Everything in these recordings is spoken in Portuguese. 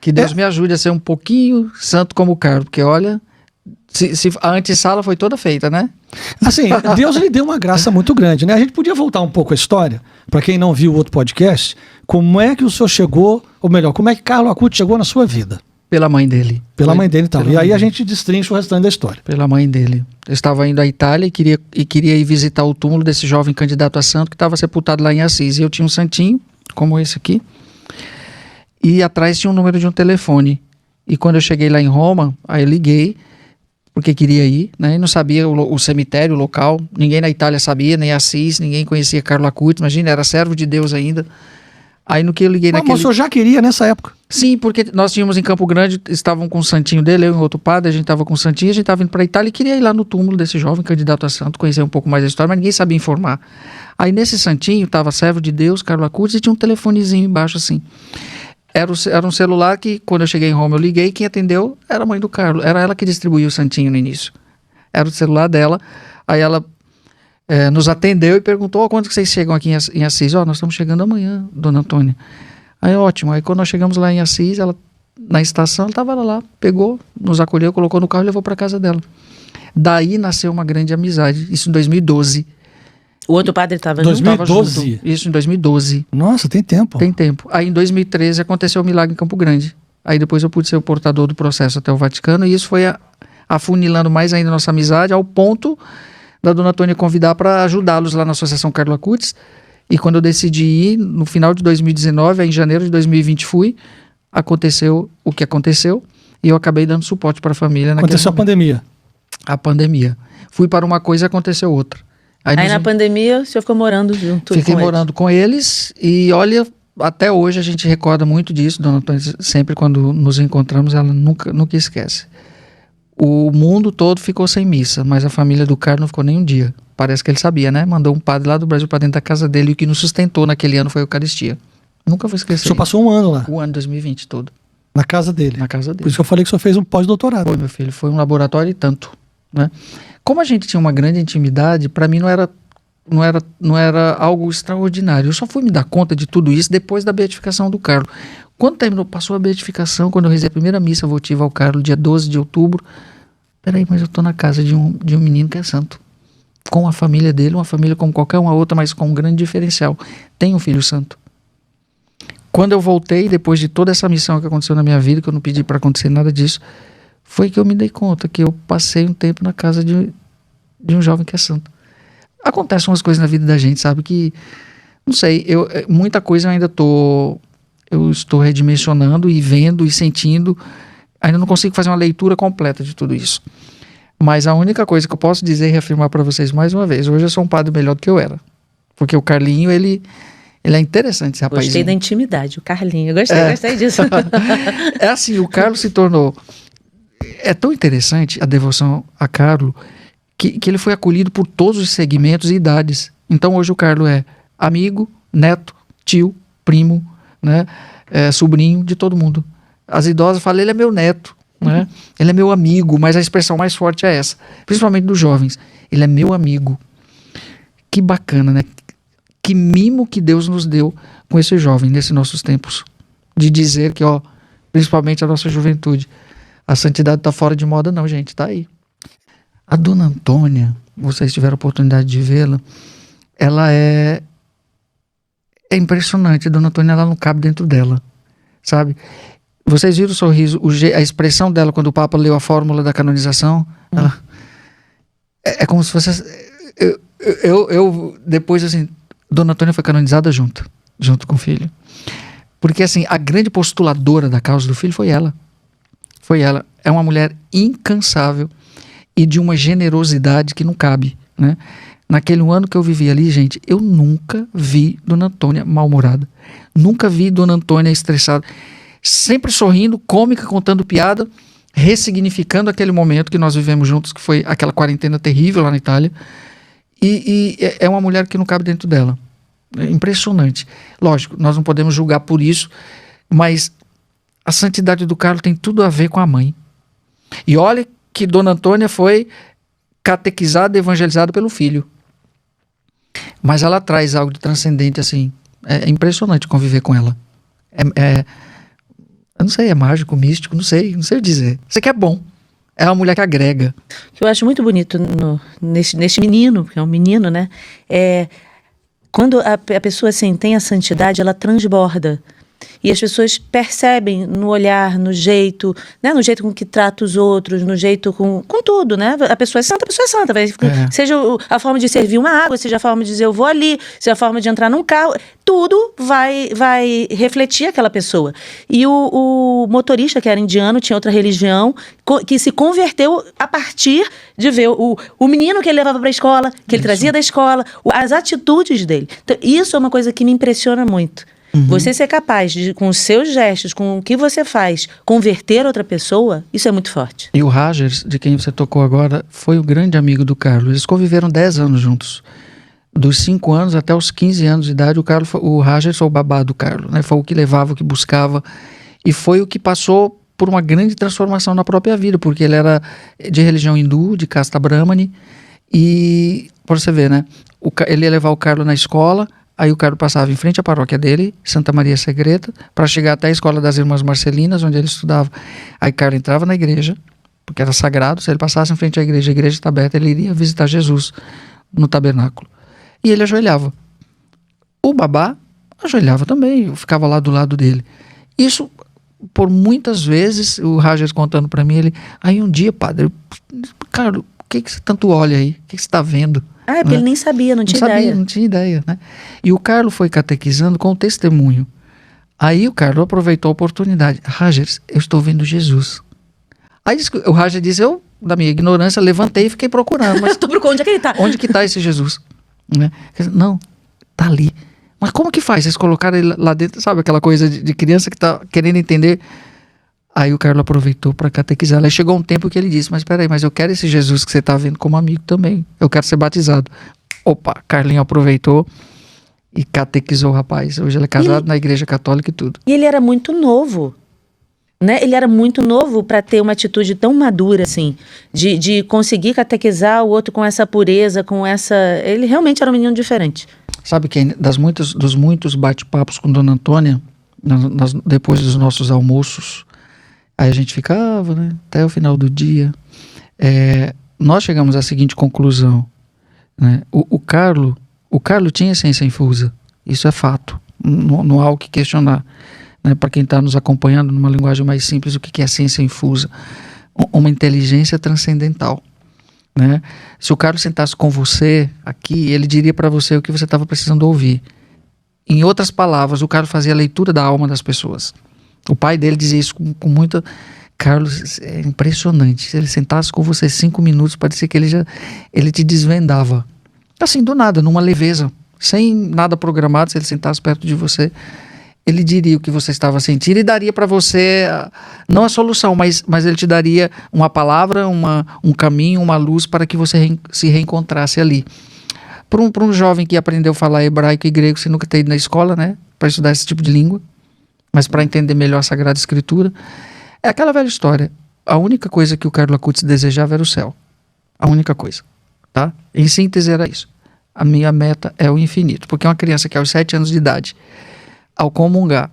Que Deus me ajude a ser um pouquinho santo como o Carlos, porque olha, se a antessala foi toda feita, né? Assim, Deus lhe deu uma graça muito grande, né? A gente podia voltar um pouco a história, para quem não viu o outro podcast, como é que o senhor chegou, ou melhor, como é que Carlo Acutis chegou na sua vida? Pela mãe dele. Pela mãe dele e tal. E aí a gente destrincha o restante da história. Pela mãe dele. Eu estava indo à Itália e queria ir visitar o túmulo desse jovem candidato a santo que estava sepultado lá em Assis. E eu tinha um santinho, como esse aqui, e atrás tinha um número de um telefone. E quando eu cheguei lá em Roma, aí eu liguei, porque queria ir, né? E não sabia o cemitério, o local. Ninguém na Itália sabia, nem Assis, ninguém conhecia Carlo Acutis. Imagina, era servo de Deus ainda. Aí no que eu liguei naquele... Mas o senhor já queria nessa época? Sim, porque nós tínhamos em Campo Grande, estavam com o santinho dele, eu e um outro padre, a gente estava com o santinho, a gente estava indo para a Itália e queria ir lá no túmulo desse jovem candidato a santo, conhecer um pouco mais da história, mas ninguém sabia informar. Aí nesse santinho estava servo de Deus, Carlo Acutis, e tinha um telefonezinho embaixo assim. Era um celular que, quando eu cheguei em Roma, eu liguei, quem atendeu era a mãe do Carlo, era ela que distribuía o santinho no início. Era o celular dela, aí ela nos atendeu e perguntou, quando que vocês chegam aqui em Assis? Nós estamos chegando amanhã, dona Antônia. Aí ótimo, aí quando nós chegamos lá em Assis, ela, na estação, ela estava lá, pegou, nos acolheu, colocou no carro e levou para casa dela. Daí nasceu uma grande amizade, isso em 2012. O outro padre estava junto? 2012? Isso em 2012. Nossa, tem tempo. Tem tempo. Aí em 2013 aconteceu o milagre em Campo Grande. Aí depois eu pude ser o portador do processo até o Vaticano e isso foi afunilando mais ainda a nossa amizade ao ponto da dona Antônia convidar para ajudá-los lá na Associação Carlo Acutis. E quando eu decidi ir, no final de 2019, aí em janeiro de 2020 fui, aconteceu o que aconteceu e eu acabei dando suporte para a família. Aconteceu a pandemia. A pandemia. Fui para uma coisa e aconteceu outra. Aí na pandemia o senhor ficou morando junto Fiquei com morando com eles e olha, até hoje a gente recorda muito disso, dona Antônia, sempre quando nos encontramos ela nunca esquece. O mundo todo ficou sem missa, mas a família do Carlos não ficou nem um dia. Parece que ele sabia, né? Mandou um padre lá do Brasil para dentro da casa dele e o que nos sustentou naquele ano foi a Eucaristia. Nunca vou esquecer. O senhor passou um ano lá? O ano 2020 todo. Na casa dele? Na casa dele. Por isso que eu falei que o senhor fez um pós-doutorado. Foi, meu filho. Foi um laboratório e tanto, né? Como a gente tinha uma grande intimidade, para mim não era algo extraordinário. Eu só fui me dar conta de tudo isso depois da beatificação do Carlos. Quando passou a beatificação, quando eu rezei a primeira missa votiva ao Carlos, dia 12 de outubro, peraí, mas eu estou na casa de um menino que é santo. Com a família dele, uma família como qualquer uma outra, mas com um grande diferencial. Tem um filho santo. Quando eu voltei, depois de toda essa missão que aconteceu na minha vida, que eu não pedi para acontecer nada disso, foi que eu me dei conta que eu passei um tempo na casa de um jovem que é santo. Acontecem umas coisas na vida da gente, sabe, que, não sei, muita coisa eu estou redimensionando e vendo e sentindo, ainda não consigo fazer uma leitura completa de tudo isso. Mas a única coisa que eu posso dizer e reafirmar para vocês mais uma vez, hoje eu sou um padre melhor do que eu era. Porque o Carlinho, ele é interessante, esse rapazinho. Gostei da intimidade, o Carlinho, gostei disso. É assim, o Carlos se tornou... É tão interessante a devoção a Carlos, que ele foi acolhido por todos os segmentos e idades. Então hoje o Carlos é amigo, neto, tio, primo, né, sobrinho de todo mundo. As idosas falam, ele é meu neto, né? Ele é meu amigo, mas a expressão mais forte é essa, principalmente dos jovens. Ele é meu amigo. Que bacana, né? Que mimo que Deus nos deu com esse jovem nesses nossos tempos. De dizer que, principalmente a nossa juventude, a santidade está fora de moda não, gente, está aí. A dona Antônia, vocês tiveram a oportunidade de vê-la, ela é impressionante. A dona Antônia, ela não cabe dentro dela, sabe? Vocês viram o sorriso, a expressão dela quando o Papa leu a fórmula da canonização? Ela, é como se fosse... Eu depois, assim, dona Antônia foi canonizada junto com o filho. Porque, assim, a grande postuladora da causa do filho foi ela. Foi ela. É uma mulher incansável e de uma generosidade que não cabe, né? Naquele ano que eu vivi ali, gente, eu nunca vi dona Antônia mal-humorada. Nunca vi dona Antônia estressada. Sempre sorrindo, cômica, contando piada, ressignificando aquele momento que nós vivemos juntos, que foi aquela quarentena terrível lá na Itália. E é uma mulher que não cabe dentro dela. É impressionante. Lógico, nós não podemos julgar por isso, mas a santidade do Carlos tem tudo a ver com a mãe. E olha que dona Antônia foi catequizada e evangelizada pelo filho. Mas ela traz algo de transcendente, assim. É impressionante conviver com ela. Eu não sei, é mágico, místico, não sei dizer. Sei que é bom. É uma mulher que agrega. O que eu acho muito bonito neste menino, que é um menino, né? Quando a pessoa assim, tem a santidade, ela transborda. E as pessoas percebem no olhar, no jeito, né? No jeito com que trata os outros, no jeito com tudo, né? A pessoa é santa. Seja a forma de servir uma água, seja a forma de dizer eu vou ali, seja a forma de entrar num carro, tudo vai refletir aquela pessoa. E o motorista, que era indiano, tinha outra religião, que se converteu a partir de ver o menino que ele levava para a escola, que ele trazia da escola, as atitudes dele. Então, isso é uma coisa que me impressiona muito. Você ser capaz de, com os seus gestos, com o que você faz, converter outra pessoa, isso é muito forte. E o Rogers, de quem você tocou agora, foi o grande amigo do Carlos. Eles conviveram 10 anos juntos. Dos 5 anos até os 15 anos de idade, o Rogers foi o babá do Carlos, né? Foi o que levava, o que buscava. E foi o que passou por uma grande transformação na própria vida, porque ele era de religião hindu, de casta brahmane. E, por você ver, né? Ele ia levar o Carlos na escola. Aí o Carlos passava em frente à paróquia dele, Santa Maria Segreta, para chegar até a escola das Irmãs Marcelinas, onde ele estudava. Aí o Carlos entrava na igreja, porque era sagrado, se ele passasse em frente à igreja, a igreja está aberta, ele iria visitar Jesus no tabernáculo. E ele ajoelhava. O babá ajoelhava também, eu ficava lá do lado dele. Isso, por muitas vezes, o Rogers contando para mim, aí um dia, padre, Carlos, o que você tanto olha aí? O que você está vendo? É porque ele nem sabia, não tinha ideia. Não tinha ideia, né? E o Carlos foi catequizando com o testemunho. Aí o Carlos aproveitou a oportunidade. Rogers, eu estou vendo Jesus. Aí o Rogers disse, eu, da minha ignorância, levantei e fiquei procurando. Mas onde é que ele está? Onde que está esse Jesus? Né? Não, tá ali. Mas como que faz? Vocês colocaram ele lá dentro, sabe? Aquela coisa de criança que está querendo entender. Aí o Carlos aproveitou para catequizar. Aí chegou um tempo que ele disse, mas peraí, mas eu quero esse Jesus que você está vendo como amigo também. Eu quero ser batizado. Opa, Carlinho aproveitou e catequizou o rapaz. Hoje ele é casado na igreja católica e tudo. E ele era muito novo, né? Ele era muito novo para ter uma atitude tão madura, assim, de conseguir catequizar o outro com essa pureza, com essa... Ele realmente era um menino diferente. Sabe que dos muitos bate-papos com Dona Antônia, depois dos nossos almoços, aí a gente ficava, né, até o final do dia. Nós chegamos à seguinte conclusão, né? O Carlos tinha essência infusa, isso é fato, não há o que questionar, né? Para quem está nos acompanhando numa linguagem mais simples, o que é ciência infusa? Uma inteligência transcendental, né? Se o Carlos sentasse com você aqui, ele diria para você o que você estava precisando ouvir. Em outras palavras, o Carlos fazia a leitura da alma das pessoas. O pai dele dizia isso com muita... Carlos, é impressionante. Se ele sentasse com você 5 minutos, parecia que ele te desvendava. Assim, do nada, numa leveza, sem nada programado, se ele sentasse perto de você, ele diria o que você estava sentindo e daria para você, não a solução, mas ele te daria uma palavra, um caminho, uma luz para que você se reencontrasse ali. Para um jovem que aprendeu a falar hebraico e grego, sem nunca ter ido na escola, né, para estudar esse tipo de língua, mas para entender melhor a Sagrada Escritura, é aquela velha história. A única coisa que o Carlos Acutis desejava era o céu. A única coisa, tá? Em síntese era isso. A minha meta é o infinito, porque uma criança que aos 7 anos de idade, ao comungar,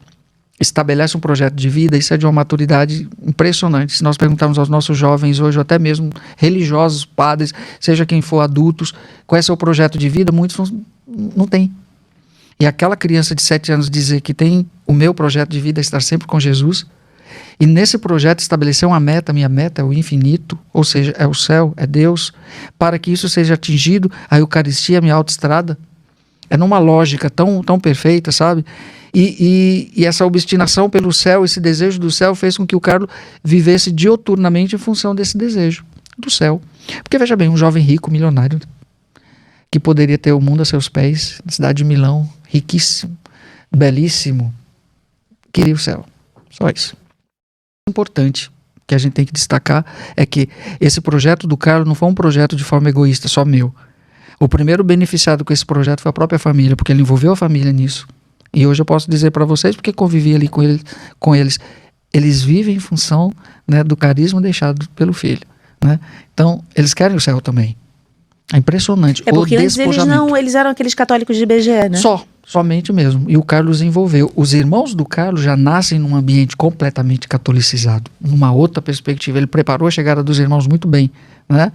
estabelece um projeto de vida, isso é de uma maturidade impressionante. Se nós perguntarmos aos nossos jovens hoje, ou até mesmo religiosos, padres, seja quem for, adultos, qual é o seu projeto de vida, muitos não têm. E aquela criança de 7 anos dizer que tem o meu projeto de vida é estar sempre com Jesus, e nesse projeto estabelecer uma meta, minha meta é o infinito, ou seja, é o céu, é Deus, para que isso seja atingido, a Eucaristia, a minha autoestrada, é numa lógica tão perfeita, sabe? E essa obstinação pelo céu, esse desejo do céu, fez com que o Carlos vivesse dioturnamente em função desse desejo do céu. Porque veja bem, um jovem rico, milionário, que poderia ter o mundo a seus pés, na cidade de Milão, riquíssimo, belíssimo, queria o céu. Só isso. O importante que a gente tem que destacar é que esse projeto do Carlos não foi um projeto de forma egoísta, só meu. O primeiro beneficiado com esse projeto foi a própria família, porque ele envolveu a família nisso. E hoje eu posso dizer para vocês, porque convivi ali com eles, eles vivem em função, né, do carisma deixado pelo filho, né? Então, eles querem o céu também. É impressionante. É porque antes eles eram aqueles católicos de IBGE, né? Somente mesmo. E o Carlos envolveu. Os irmãos do Carlos já nascem num ambiente completamente catolicizado, numa outra perspectiva. Ele preparou a chegada dos irmãos muito bem, né?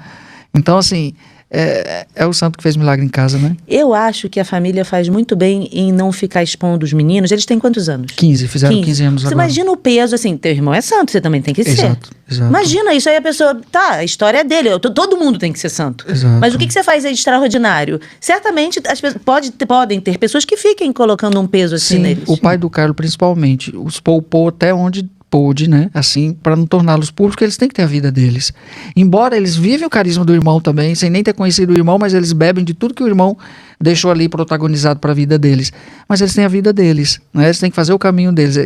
Então, assim, é o santo que fez milagre em casa, né? Eu acho que a família faz muito bem em não ficar expondo os meninos. Eles têm quantos anos? 15, fizeram 15 anos Você agora. imagina o peso, assim, teu irmão é santo, você também tem que ser. Exato. Imagina isso, aí a pessoa, tá, a história é dele, todo mundo tem que ser santo. Exato. Mas o que você faz aí de extraordinário? Certamente as pessoas podem ter pessoas que fiquem colocando um peso assim Sim, neles. o pai do Carlos principalmente, os poupou até onde pôde, né? Assim, para não torná-los públicos, eles têm que ter a vida deles. Embora eles vivem o carisma do irmão também, sem nem ter conhecido o irmão, mas eles bebem de tudo que o irmão deixou ali protagonizado para a vida deles. Mas eles têm a vida deles, né? Eles têm que fazer o caminho deles.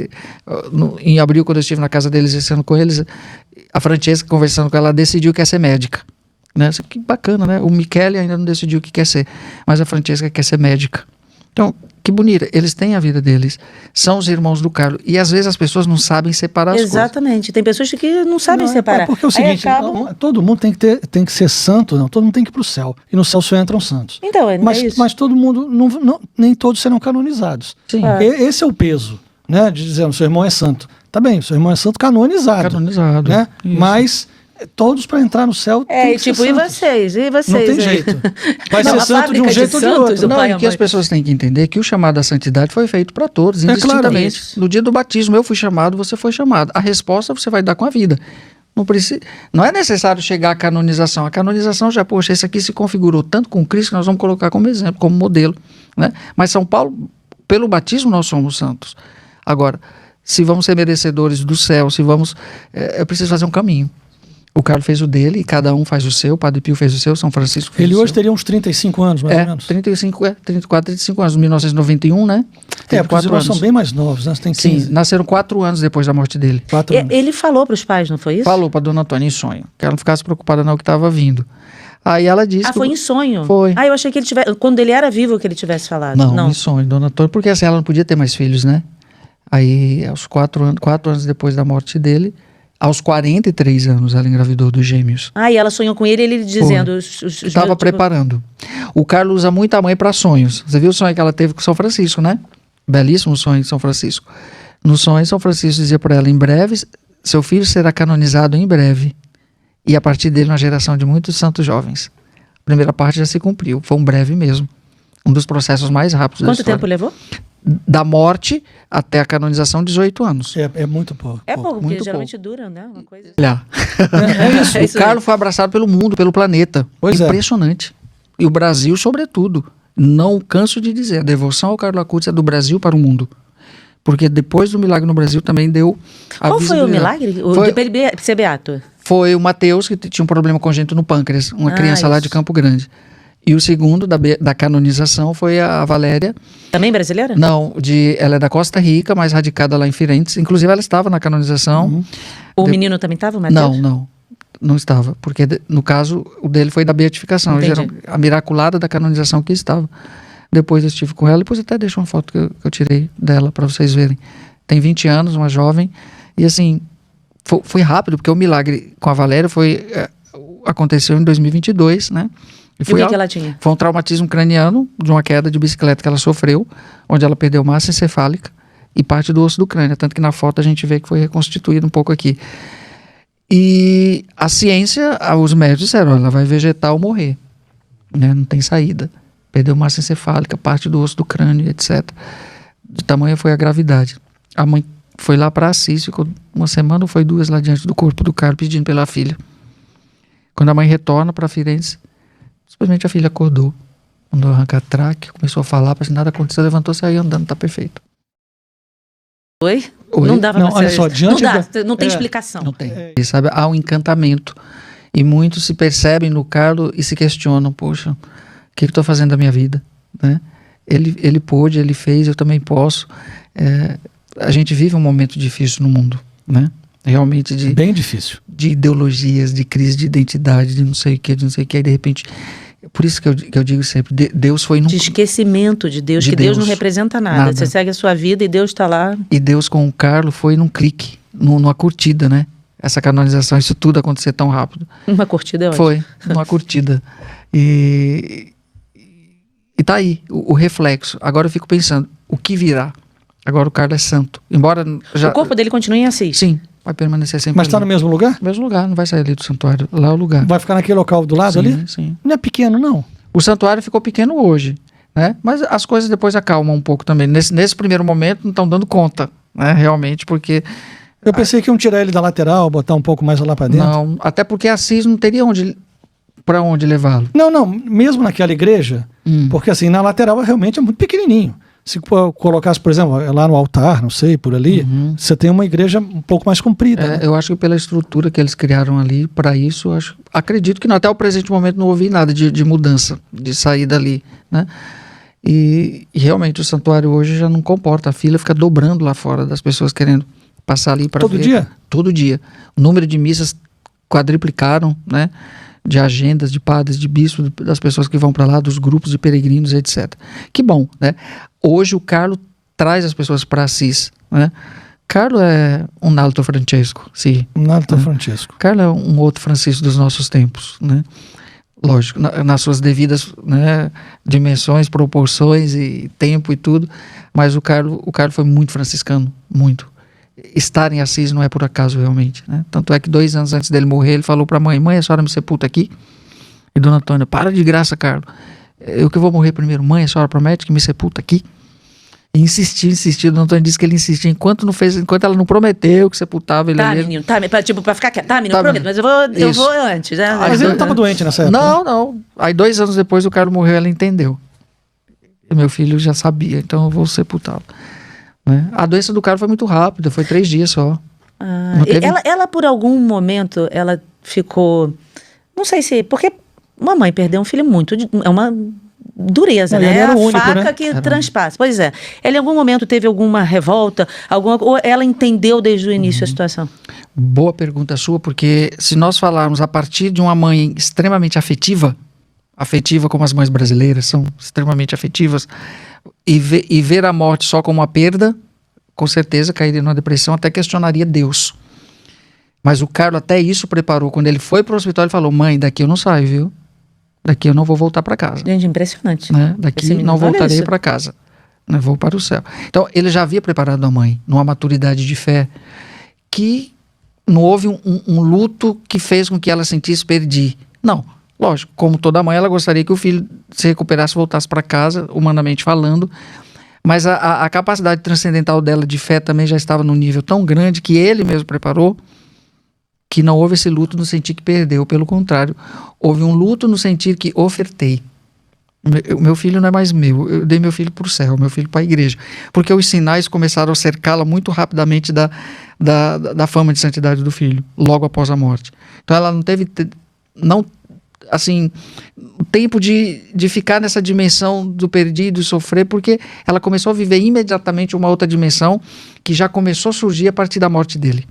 Em abril, quando eu estive na casa deles, estando com eles, a Francesca, conversando com ela, decidiu que quer ser médica. Né? Que bacana, né? O Michele ainda não decidiu o que quer ser, mas a Francesca quer ser médica. Então, que bonito, eles têm a vida deles, são os irmãos do Carlos, e às vezes as pessoas não sabem separar as coisas. Exatamente, tem pessoas que não sabem separar. Porque é o seguinte, todo mundo tem que ser santo, não, todo mundo tem que ir para o céu, e no céu só entram santos. Então, é isso. Mas todo mundo, nem todos serão canonizados. Sim. Esse é o peso, né, de dizer, seu irmão é santo. Tá bem, seu irmão é santo canonizado. Canonizado. Né? Isso. Mas todos para entrar no céu tem que ser tipo, santos. E vocês? Não tem jeito. Vai ser santo de um jeito ou de outro. Não, e que as pessoas têm que entender que o chamado à santidade foi feito para todos, indistintamente. Claro. No dia do batismo, eu fui chamado, você foi chamado. A resposta você vai dar com a vida. Não é necessário chegar à canonização. A canonização já, poxa, esse aqui se configurou tanto com Cristo que nós vamos colocar como exemplo, como modelo. Né? Mas São Paulo, pelo batismo, nós somos santos. Agora, se vamos ser merecedores do céu, se vamos... é preciso fazer um caminho. O Carlos fez o dele, e cada um faz o seu. O Padre Pio fez o seu, São Francisco fez o seu. Ele hoje teria uns 34 anos, mais ou menos. 34, 35 anos, 1991, né? Porque os irmãos são bem mais novos, né? Você tem 15. Sim, nasceram 4 anos depois da morte dele. 4 anos. Ele falou para os pais, não foi isso? Falou para Dona Antônia em sonho, que ela não ficasse preocupada não que estava vindo. Aí ela disse... foi em sonho? Foi. Eu achei que ele tivesse... Quando ele era vivo que ele tivesse falado. Não, em sonho, Dona Antônia, porque assim, ela não podia ter mais filhos, né? Aí, aos 4 anos depois da morte dele... Aos 43 anos ela engravidou dos gêmeos. E ela sonhou com ele dizendo... Estava preparando. O Carlos usa muito a mãe para sonhos. Você viu o sonho que ela teve com São Francisco, né? Belíssimo sonho de São Francisco. No sonho, São Francisco dizia para ela, em breve, seu filho será canonizado em breve. E a partir dele, uma geração de muitos santos jovens. A primeira parte já se cumpriu. Foi um breve mesmo. Um dos processos mais rápidos da história. Quanto tempo levou? Da morte até a canonização, 18 anos. É muito pouco. É pouco, porque muito geralmente dura, né? Uma coisa... É isso. O Carlos foi abraçado pelo mundo, pelo planeta. Pois impressionante. E o Brasil, sobretudo. Não canso de dizer, a devoção ao Carlos Acutis é do Brasil para o mundo. Porque depois do milagre no Brasil também deu a Qual foi o milagre? De ser beato? Foi o Mateus, que tinha um problema congênito no pâncreas. Uma criança lá de Campo Grande. E o segundo da canonização foi a Valéria. Também brasileira? Não, ela é da Costa Rica, mas radicada lá em Firenze. Inclusive ela estava na canonização. Uhum. O menino também estava, Mateus? Não estava. Porque no caso, o dele foi da beatificação. Era a miraculada da canonização que estava. Depois eu estive com ela, depois até deixo uma foto que eu tirei dela para vocês verem. Tem 20 anos, uma jovem. E assim, foi rápido, porque o milagre com a Valéria aconteceu em 2022, né? E o que ela tinha? Foi um traumatismo craniano de uma queda de bicicleta que ela sofreu, onde ela perdeu massa encefálica e parte do osso do crânio. Tanto que na foto a gente vê que foi reconstituído um pouco aqui. E a ciência, os médicos disseram, ela vai vegetar ou morrer. Né? Não tem saída. Perdeu massa encefálica, parte do osso do crânio, etc. De tamanho foi a gravidade. A mãe foi lá para Assis, ficou uma semana ou foi 2 lá diante do corpo do Carlos pedindo pela filha. Quando a mãe retorna para Firenze, simplesmente a filha acordou, mandou arrancar a traque, começou a falar, parece que nada aconteceu, levantou, saiu andando, tá perfeito. Oi? Não dava pra olha só, não tem explicação. Não tem. Sabe, há um encantamento. E muitos se percebem no Carlos e se questionam, poxa, o que eu estou fazendo da minha vida? Né? Ele pôde, ele fez, eu também posso. A gente vive um momento difícil no mundo, né? Realmente bem difícil. De ideologias, de crise de identidade, de não sei o que, aí de repente... Por isso que eu digo sempre, Deus foi... De esquecimento de Deus, que Deus não representa nada. Você segue a sua vida e Deus está lá. E Deus com o Carlos foi num clique, numa curtida, né? Essa canonização, isso tudo acontecer tão rápido. Uma curtida é ótimo. Foi, uma curtida. E E tá aí, o reflexo. Agora eu fico pensando, o que virá? Agora o Carlos é santo. Embora já... O corpo dele continua em Assis. Sim, vai permanecer sempre Mas está no ali. mesmo lugar? No mesmo lugar, não vai sair ali do santuário. Lá é o lugar. Vai ficar naquele local do lado Sim, ali? sim. Não é pequeno, não. O santuário ficou pequeno hoje, né? Mas as coisas depois acalmam um pouco também. Nesse primeiro momento não estão dando conta, né? Realmente, porque... Eu pensei que iam tirar ele da lateral, botar um pouco mais lá para dentro. Não, até porque Assis não teria para onde levá-lo. Não, mesmo naquela igreja, porque assim, na lateral realmente é muito pequenininho. Se colocasse, por exemplo, lá no altar, não sei, por ali, você tem uma igreja um pouco mais comprida. Né? Eu acho que pela estrutura que eles criaram ali, para isso, acredito que não, até o presente momento não ouvi nada de mudança, de sair dali, né? E realmente o santuário hoje já não comporta, a fila fica dobrando lá fora das pessoas querendo passar ali para ver. Todo dia? Todo dia. O número de missas quadriplicaram, né? De agendas, de padres, de bispos, das pessoas que vão para lá, dos grupos de peregrinos, etc. Que bom, né? Hoje o Carlo traz as pessoas para Assis, né? Carlo é um altro Francesco, sim. Um altro Francesco. Carlo é um outro Francisco dos nossos tempos, né? Lógico, nas suas devidas, né, dimensões, proporções e tempo e tudo, mas o Carlo foi muito franciscano, muito. Estar em Assis não é por acaso realmente, né? Tanto é que 2 anos antes dele morrer, ele falou para a mãe, a senhora me sepulta aqui? E Dona Antônia, para de graça, Carlo, eu que vou morrer primeiro. Mãe, a senhora promete que me sepulta aqui? E insistiu, Dona Antônia disse que ele insistia, enquanto ela não prometeu que sepultava ele ali. Menino, pra ficar quieto, menino, Tá, eu prometo, mas eu vou antes, né? Mas ele não estava doente nessa época? Não. Aí 2 anos depois o Carlo morreu, ela entendeu. E meu filho já sabia, então eu vou sepultá-lo. Né? A doença do Carlo foi muito rápida, foi 3 dias só. Teve... Ela, por algum momento, ela ficou... Não sei se... Porque uma mãe perder um filho é uma dureza, né? Ele É era a o único, faca né? que transpassa. Pois é. Ela em algum momento teve alguma revolta? Ou ela entendeu desde o início a situação? Boa pergunta sua, porque se nós falarmos a partir de uma mãe extremamente afetiva como as mães brasileiras são extremamente afetivas, e ver a morte só como uma perda, com certeza cairia numa depressão, até questionaria Deus. Mas o Carlo até isso preparou. Quando ele foi para o hospital, ele falou, mãe, daqui eu não saio, viu? Daqui eu não vou voltar para casa. Gente, impressionante. Né? Daqui não voltarei para casa. Né? Vou para o céu. Então, ele já havia preparado a mãe numa maturidade de fé que não houve um luto que fez com que ela sentisse perdi. Não. Lógico, como toda mãe, ela gostaria que o filho se recuperasse, voltasse para casa, humanamente falando, mas a capacidade transcendental dela de fé também já estava num nível tão grande que ele mesmo preparou, que não houve esse luto no sentido que perdeu, pelo contrário, houve um luto no sentido que ofertei. Meu filho não é mais meu, eu dei meu filho para o céu, meu filho para a igreja, porque os sinais começaram a cercá-la muito rapidamente da fama de santidade do filho, logo após a morte. Então ela não teve... assim, o tempo de ficar nessa dimensão do perdido e sofrer, porque ela começou a viver imediatamente uma outra dimensão que já começou a surgir a partir da morte dele.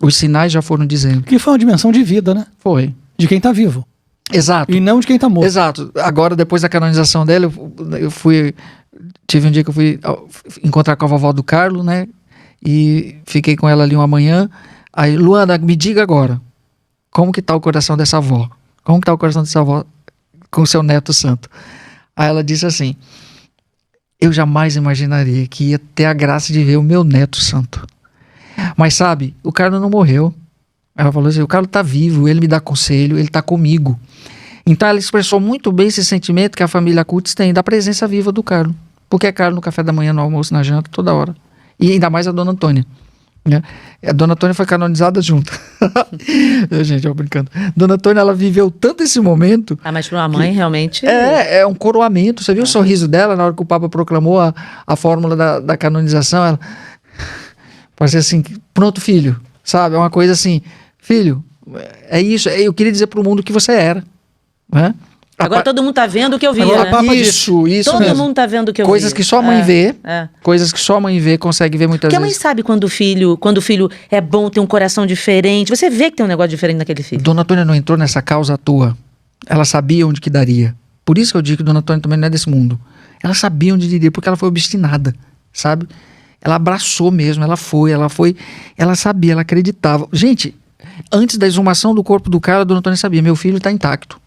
Os sinais já foram dizendo. Que foi uma dimensão de vida, né? Foi. De quem está vivo. Exato. E não de quem está morto. Exato. Agora, depois da canonização dela, tive um dia que eu fui encontrar com a vovó do Carlo, né? E fiquei com ela ali uma manhã. Aí, Luana, me diga agora, como que tá o coração dessa avó? Como que está o coração dessa avó com o seu neto santo? Aí ela disse assim, eu jamais imaginaria que ia ter a graça de ver o meu neto santo. Mas sabe, o Carlos não morreu. Ela falou assim, o Carlos está vivo, ele me dá conselho, ele está comigo. Então ela expressou muito bem esse sentimento que a família Acutis tem da presença viva do Carlos. Porque é Carlos no café da manhã, no almoço, na janta, toda hora. E ainda mais a Dona Antônia. Né? A Dona Antônia foi canonizada junto. Gente, eu brincando. Dona Antônia, ela viveu tanto esse momento. Mas para uma mãe, realmente... É um coroamento. Você viu o sorriso dela na hora que o Papa proclamou a fórmula da canonização? Ela parecia assim, pronto, filho. Sabe? É uma coisa assim, filho, é isso. Eu queria dizer para o mundo que você era. Né? Agora todo mundo tá vendo o que eu vi, agora, né? Isso todo mesmo. mundo tá vendo o que eu vi. Coisas que só a mãe vê. Coisas que só a mãe vê, consegue ver muitas vezes. Porque a mãe vezes. sabe quando o filho é bom, tem um coração diferente. Você vê que tem um negócio diferente naquele filho. Dona Antônia não entrou nessa causa à toa. Ela sabia onde que daria. Por isso que eu digo que Dona Antônia também não é desse mundo. Ela sabia onde iria, porque ela foi obstinada, sabe? Ela abraçou mesmo, ela sabia, ela acreditava. Gente, antes da exumação do corpo do cara, a Dona Antônia sabia, meu filho está intacto.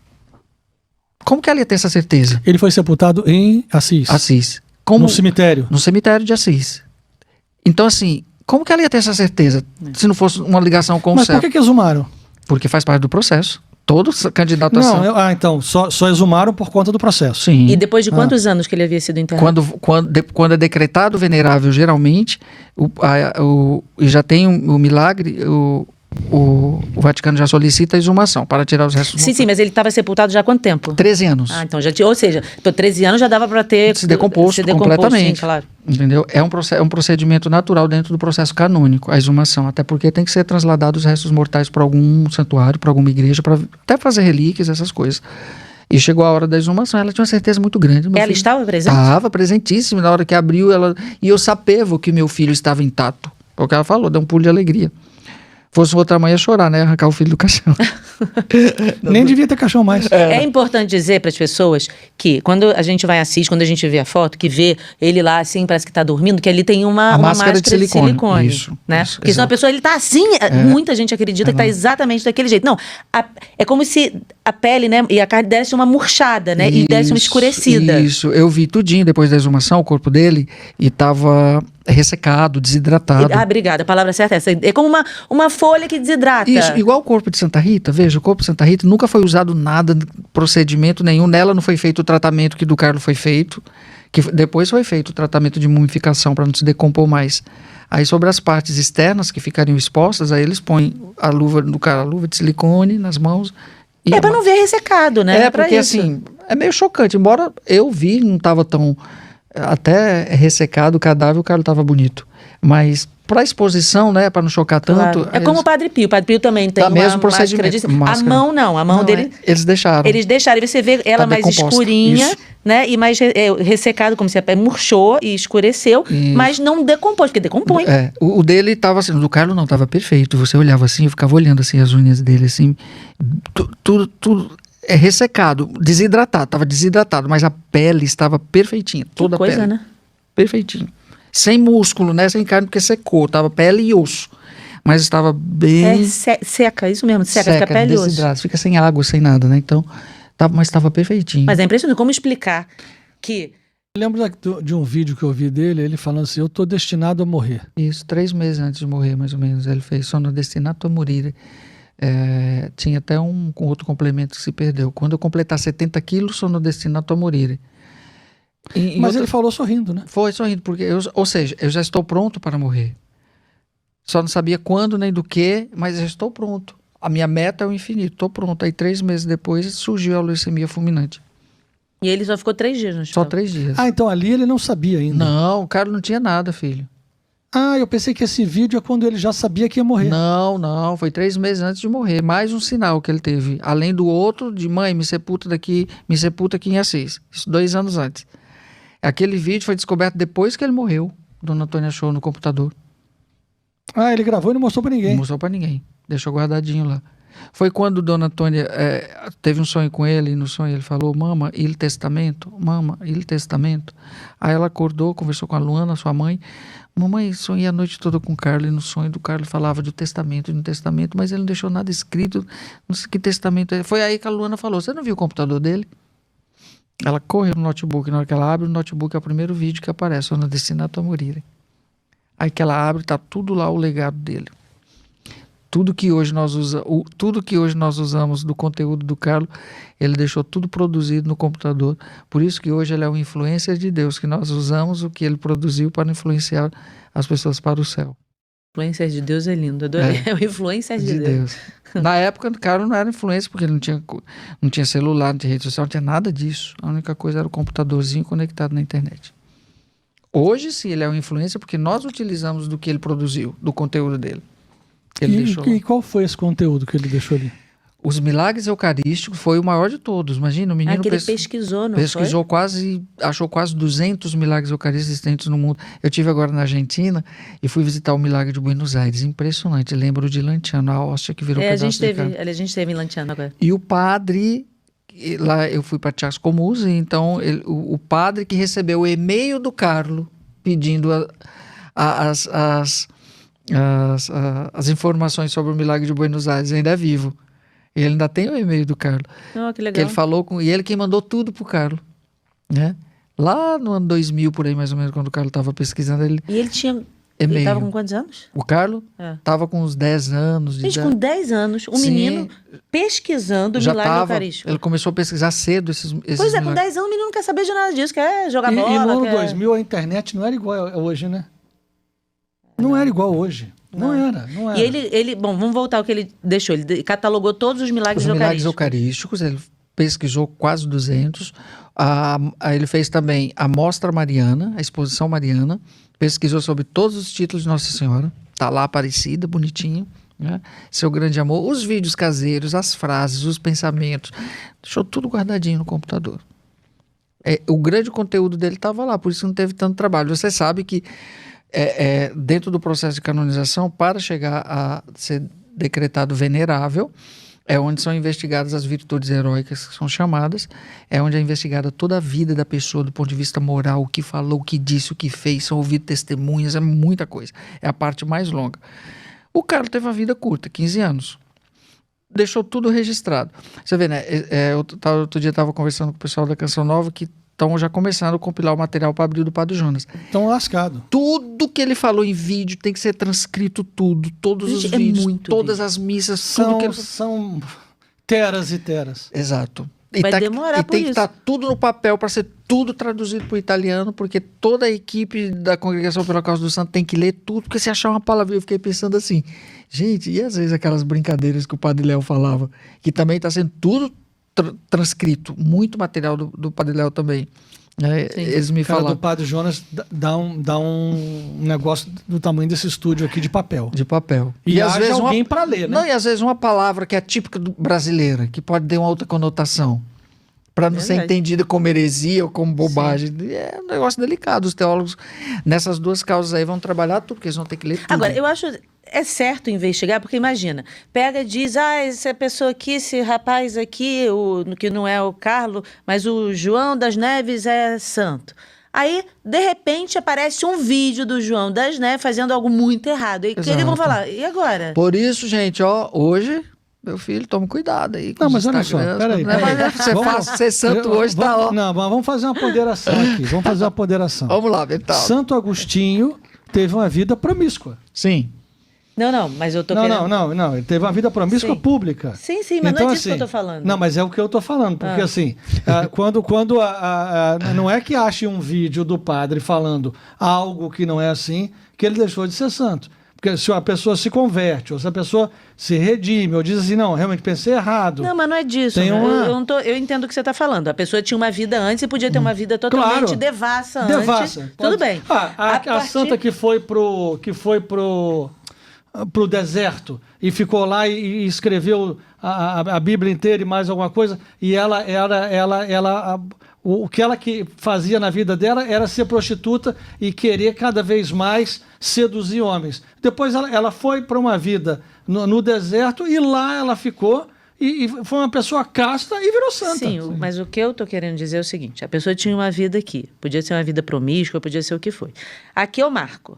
Como que ela ia ter essa certeza? Ele foi sepultado em Assis. Assis. Como? No cemitério. No cemitério de Assis. Então, assim, como que ela ia ter essa certeza se não fosse uma ligação com o céu? Mas por que exumaram? Porque faz parte do processo. Todo candidato a santo. Então, só exumaram por conta do processo. Sim. E depois de quantos anos que ele havia sido enterrado? Quando é decretado venerável, geralmente, e já tem o milagre, o Vaticano já solicita a exumação para tirar os restos. Sim, mas ele estava sepultado já há quanto tempo? 13 anos. Ah, então ou seja, 13 anos já dava para ter se decomposto completamente. Sim, claro. Entendeu? É um procedimento natural dentro do processo canônico, a exumação, até porque tem que ser transladado os restos mortais para algum santuário, para alguma igreja, para até fazer relíquias, essas coisas. E chegou a hora da exumação, ela tinha uma certeza muito grande. Ela estava presente? Estava presentíssima, na hora que abriu, e eu sapevo que meu filho estava intacto, porque ela falou, deu um pulo de alegria. Fosse outra mãe ia chorar, né? Arrancar o filho do caixão. Nem devia ter caixão mais. É importante dizer para as pessoas que quando a gente vai assistir, quando a gente vê a foto, que vê ele lá assim, parece que está dormindo, que ali tem uma máscara de silicone. Isso, né? Isso, porque senão a pessoa, ele está assim, muita gente acredita que está exatamente daquele jeito. Não, é como se a pele, né, e a carne desse uma murchada, né? E desse uma escurecida. Isso, eu vi tudinho depois da exumação, o corpo dele, e estava ressecado, desidratado. Obrigada, a palavra certa é essa. É como uma folha que desidrata. Isso, igual o corpo de Santa Rita, veja, o corpo de Santa Rita nunca foi usado nada, procedimento nenhum, nela não foi feito o tratamento que do Carlos foi feito, que depois foi feito o tratamento de mumificação para não se decompor mais. Aí sobre as partes externas que ficariam expostas, aí eles põem a luva do cara, a luva de silicone nas mãos. Para não ver ressecado, né? Porque assim, é meio chocante, embora eu vi, não estava tão... Até ressecado o cadáver, o cara estava bonito. Mas para exposição, né, para não chocar tanto... É como o Padre Pio. O Padre Pio também tem uma mesmo procedimento. A mão não, a mão dele... Eles deixaram. Eles deixaram, e você vê ela mais escurinha, isso, né, e mais ressecado, como se a pele murchou e escureceu, isso, mas não decompôs, porque decompõe. O dele estava assim, o do Carlos não, estava perfeito. Você olhava assim, eu ficava olhando assim as unhas dele, assim, tudo ressecado, desidratado, estava desidratado, mas a pele estava perfeitinha, toda a pele. Que coisa, né? Perfeitinho. Sem músculo, né? Sem carne, porque secou, estava pele e osso. Mas estava bem... seca, isso mesmo, seca, fica pele e osso. Fica sem água, sem nada, né? Então, mas estava perfeitinho. Mas é impressionante como explicar que... Eu lembro de um vídeo que eu vi dele, ele falando assim, eu estou destinado a morrer. Isso, 3 meses antes de morrer, mais ou menos, ele fez sono destinato a morire. Tinha até um outro complemento que se perdeu. Quando eu completar 70 quilos, sono destinato a morire. Mas ele falou sorrindo, né? Foi sorrindo, porque ou seja, eu já estou pronto para morrer. Só não sabia quando nem do que, mas já estou pronto. A minha meta é o infinito, estou pronto. Aí 3 meses depois surgiu a leucemia fulminante. E ele só ficou 3 dias no hospital? Só 3 dias. Então ali ele não sabia ainda. Não, o cara não tinha nada, filho. Eu pensei que esse vídeo é quando ele já sabia que ia morrer. Não, foi 3 meses antes de morrer. Mais um sinal que ele teve. Além do outro, de mãe, me sepulta aqui em Assis. Isso 2 anos antes. Aquele vídeo foi descoberto depois que ele morreu. Dona Antônia achou no computador. Ele gravou e não mostrou pra ninguém. Não mostrou pra ninguém. Deixou guardadinho lá. Foi quando Dona Antônia teve um sonho com ele, e no sonho ele falou, mama, il testamento. Aí ela acordou, conversou com a Luana, sua mãe. Mamãe, sonhei a noite toda com o Carlos, e no sonho do Carlos falava de testamento, mas ele não deixou nada escrito, não sei que testamento é. Foi aí que a Luana falou, você não viu o computador dele? Ela correu no notebook, na hora que ela abre o notebook é o primeiro vídeo que aparece, Sono Destinato a Morire. Aí que ela abre, tá tudo lá o legado dele. Tudo que hoje nós usamos do conteúdo do Carlos, ele deixou tudo produzido no computador. Por isso que hoje ele é um influencer de Deus, que nós usamos o que ele produziu para influenciar as pessoas para o céu. Influencer de Deus é lindo, adorei. É o influencer de Deus. Na época, o Carlos não era influencer, porque ele não tinha celular, não tinha rede social, não tinha nada disso. A única coisa era o computadorzinho conectado na internet. Hoje sim, ele é um influencer porque nós utilizamos do que ele produziu, do conteúdo dele. E qual foi esse conteúdo que ele deixou ali? Os milagres eucarísticos foi o maior de todos. Imagina, o menino que ele pesquisou, não pesquisou foi? Achou quase 200 milagres eucarísticos existentes no mundo. Eu tive agora na Argentina e fui visitar o milagre de Buenos Aires. Impressionante. Lembro de Lanciano, a hóstia que virou pedaço de carne. A gente teve em Lanciano agora. E o padre, lá eu fui para Chascomús, então o padre que recebeu o e-mail do Carlos pedindo as informações sobre o milagre de Buenos Aires ainda é vivo. Ele ainda tem o e-mail do Carlo. Oh, que legal. Que ele falou com... E ele quem mandou tudo pro Carlo, né? Lá no ano 2000, por aí mais ou menos, quando o Carlo estava pesquisando, ele... E ele tinha... e-mail. Ele estava com quantos anos? O Carlo estava com uns 10 anos. Gente, com 10 anos, um menino pesquisando o milagre eucarístico. Ele começou a pesquisar cedo esses Pois é, milagres. Com 10 anos o menino não quer saber de nada disso, quer jogar bola. E no ano 2000 a internet não era igual a hoje, né? Não era igual hoje. Não era. E ele... Bom, vamos voltar ao que ele deixou. Ele catalogou todos os milagres eucarísticos. Milagres eucarísticos, ele pesquisou quase 200. Ele fez também a Mostra Mariana, a Exposição Mariana. Pesquisou sobre todos os títulos de Nossa Senhora. Está lá Aparecida, bonitinho. Né? Seu grande amor. Os vídeos caseiros, as frases, os pensamentos. Deixou tudo guardadinho no computador. O grande conteúdo dele estava lá, por isso não teve tanto trabalho. Você sabe que dentro do processo de canonização, para chegar a ser decretado venerável, é onde são investigadas as virtudes heróicas que são chamadas, é onde é investigada toda a vida da pessoa do ponto de vista moral, o que falou, o que disse, o que fez, são ouvidas testemunhas, é muita coisa. É a parte mais longa. O Carlo teve uma vida curta, 15 anos. Deixou tudo registrado. Você vê, né? Outro dia eu estava conversando com o pessoal da Canção Nova que estão já começando a compilar o material para abrir do Padre Jonas. Estão lascados. Tudo que ele falou em vídeo tem que ser transcrito, todos os vídeos, todas as missas. São teras e teras. Exato. Vai demorar por isso. Tem que estar tudo no papel para ser tudo traduzido para o italiano, porque toda a equipe da Congregação pela Causa do Santo tem que ler tudo, porque se achar uma palavra, eu fiquei pensando assim, gente, e às vezes aquelas brincadeiras que o Padre Léo falava, que também está sendo tudo transcrito, muito material do Padre Léo também. Eles me falaram. Do Padre Jonas dá um negócio do tamanho desse estúdio aqui de papel. De papel. E às vezes alguém para ler, né? Não, e às vezes uma palavra que é típica brasileira, que pode ter uma outra conotação, para não ser entendida como heresia ou como bobagem. Sim. É um negócio delicado. Os teólogos, nessas duas causas aí, vão trabalhar tudo, porque eles vão ter que ler tudo. Agora, eu acho... É certo investigar, porque imagina, pega e diz, essa pessoa aqui, esse rapaz aqui, que não é o Carlo, mas o João das Neves é santo. Aí, de repente, aparece um vídeo do João das Neves fazendo algo muito errado. E o que eles vão falar? E agora? Por isso, gente, hoje... Meu filho, toma cuidado aí. Não, mas olha só, peraí. Você faz ser santo hoje, tá ó. Não, mas vamos fazer uma ponderação aqui. Vamos lá, Vital. Santo Agostinho teve uma vida promíscua. Sim. Não, mas eu tô querendo... Não, ele teve uma vida promíscua pública. Sim, mas então, não é disso que eu tô falando. Não, mas é o que eu tô falando, porque assim, quando não é que ache um vídeo do padre falando algo que não é assim, que ele deixou de ser santo. Porque se uma pessoa se converte, ou se a pessoa se redime, ou diz assim, não, realmente pensei errado. Não, mas não é disso. Eu entendo o que você está falando. A pessoa tinha uma vida antes e podia ter uma vida totalmente devassa antes. Devassa. Tudo bem. A santa que foi pro deserto e ficou lá e escreveu a Bíblia inteira e mais alguma coisa, e o que ela fazia na vida dela era ser prostituta e querer cada vez mais seduzir homens. Depois ela foi para uma vida no deserto e lá ela ficou e foi uma pessoa casta e virou santa. Sim, mas o que eu estou querendo dizer é o seguinte, a pessoa tinha uma vida aqui, podia ser uma vida promíscua, podia ser o que foi. Aqui eu marco.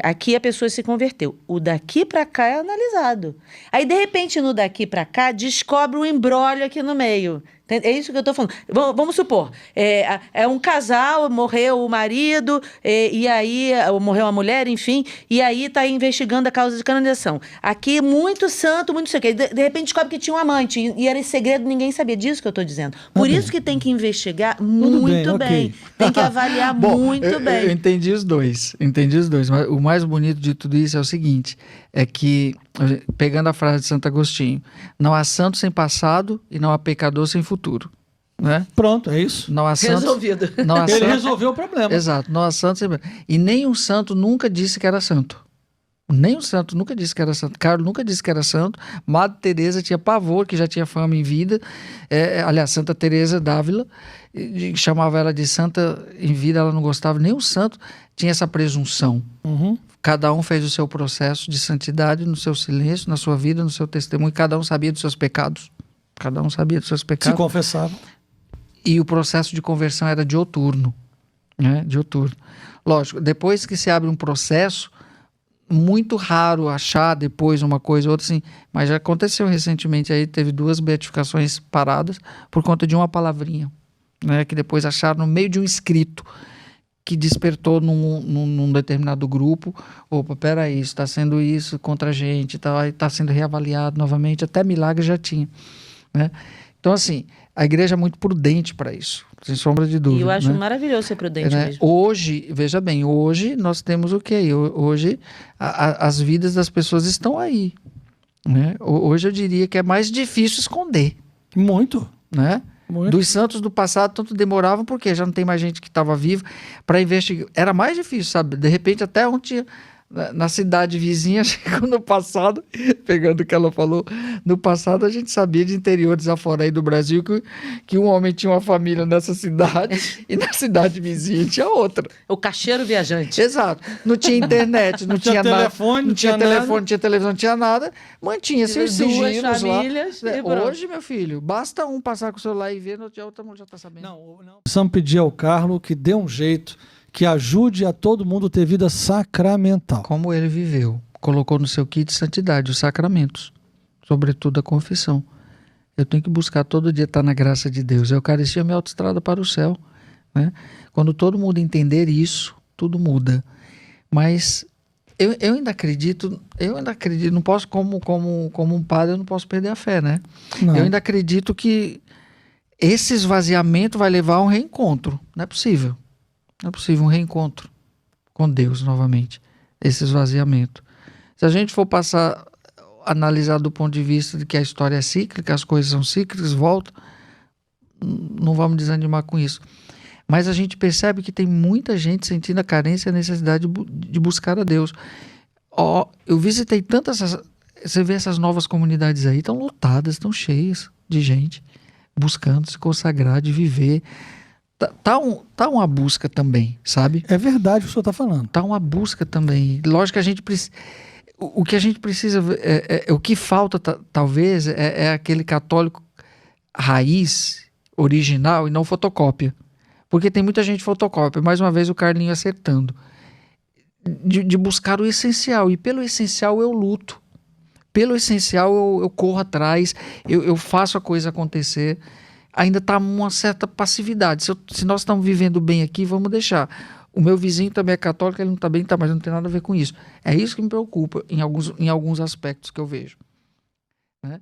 Aqui a pessoa se converteu. O daqui para cá é analisado. Aí, de repente, no daqui para cá, descobre um embrólio aqui no meio. É isso que eu estou falando. Vamos supor, é um casal, morreu o marido, e aí morreu a mulher, enfim, e aí está investigando a causa de canonização. Aqui, muito santo, muito sei o quê. De repente descobre que tinha um amante, e era em segredo, ninguém sabia disso que eu estou dizendo. Por isso que tem que investigar muito bem. Tem que avaliar muito bem. Eu entendi os dois, mas o mais bonito de tudo isso é o seguinte, é que, pegando a frase de Santo Agostinho, não há santo sem passado e não há pecador sem futuro. Né? Pronto, é isso. Não há santo, resolvido. Não há Ele resolveu o problema. Exato, não há santo sem... E nenhum santo nunca disse que era santo. Nenhum santo nunca disse que era santo. Carlos nunca disse que era santo. Madre Teresa tinha pavor, que já tinha fama em vida. Aliás, Santa Teresa d'Ávila, chamava ela de santa em vida, ela não gostava. Nenhum santo tinha essa presunção. Uhum. Cada um fez o seu processo de santidade no seu silêncio, na sua vida, no seu testemunho. Cada um sabia dos seus pecados. Se confessava. E o processo de conversão era dioturno. Né? Dioturno. Lógico, depois que se abre um processo, muito raro achar depois uma coisa ou outra assim, mas já aconteceu recentemente aí, teve 2 beatificações paradas por conta de uma palavrinha, né, que depois acharam no meio de um escrito que despertou num determinado grupo. Opa, peraí, isso está sendo isso contra a gente, está sendo reavaliado novamente, até milagre já tinha, né? Então assim, a igreja é muito prudente para isso, sem sombra de dúvida. E eu acho né? maravilhoso ser prudente Né? mesmo. Hoje, veja bem, hoje nós temos o quê? Hoje as vidas das pessoas estão aí. Né? Hoje eu diria que é mais difícil esconder. Muito. Né? Muito. Dos santos do passado, tanto demoravam, porque já não tem mais gente que estava viva para investigar. Era mais difícil, sabe? De repente, até ontem, na cidade vizinha, chegou no passado, pegando o que ela falou, no passado a gente sabia de interiores afora aí do Brasil que um homem tinha uma família nessa cidade e na cidade vizinha tinha outra. O caixeiro viajante. Exato. Não tinha internet, não tinha telefone, nada, não tinha telefone, não tinha televisão, não tinha nada. Mantinha-se os Duas sigilos lá. famílias e pronto. Hoje, meu filho, basta um passar com o celular e ver, no outro outro mundo já está sabendo. Não. Precisamos pedir ao Carlos que dê um jeito, que ajude a todo mundo a ter vida sacramental. Como ele viveu, colocou no seu kit de santidade os sacramentos, sobretudo a confissão. Eu tenho que buscar todo dia estar na graça de Deus. A Eucaristia é a minha autoestrada para o céu. Né? Quando todo mundo entender isso, tudo muda. Mas eu ainda acredito, não posso, como um padre, eu não posso perder a fé, né? Não. Eu ainda acredito que esse esvaziamento vai levar a um reencontro. Não é possível. Não é possível um reencontro com Deus novamente, esse esvaziamento. Se a gente for analisar do ponto de vista de que a história é cíclica, as coisas são cíclicas, voltam, não vamos desanimar com isso. Mas a gente percebe que tem muita gente sentindo a carência e a necessidade de buscar a Deus. Eu visitei tantas... Você vê essas novas comunidades aí, estão lotadas, estão cheias de gente buscando se consagrar, de viver. Tá uma busca também, sabe? É verdade o que o senhor está falando. Tá uma busca também. Lógico que a gente precisa... O que a gente precisa... o que falta, talvez, é aquele católico raiz, original, e não fotocópia. Porque tem muita gente fotocópia. Mais uma vez o Carlinho acertando. De buscar o essencial. E pelo essencial eu luto. Pelo essencial eu corro atrás. Eu faço a coisa acontecer. Ainda está uma certa passividade. Se nós estamos vivendo bem aqui, vamos deixar. O meu vizinho também é católico, ele não está bem, mas não tem nada a ver com isso. É isso que me preocupa em alguns aspectos que eu vejo. Né?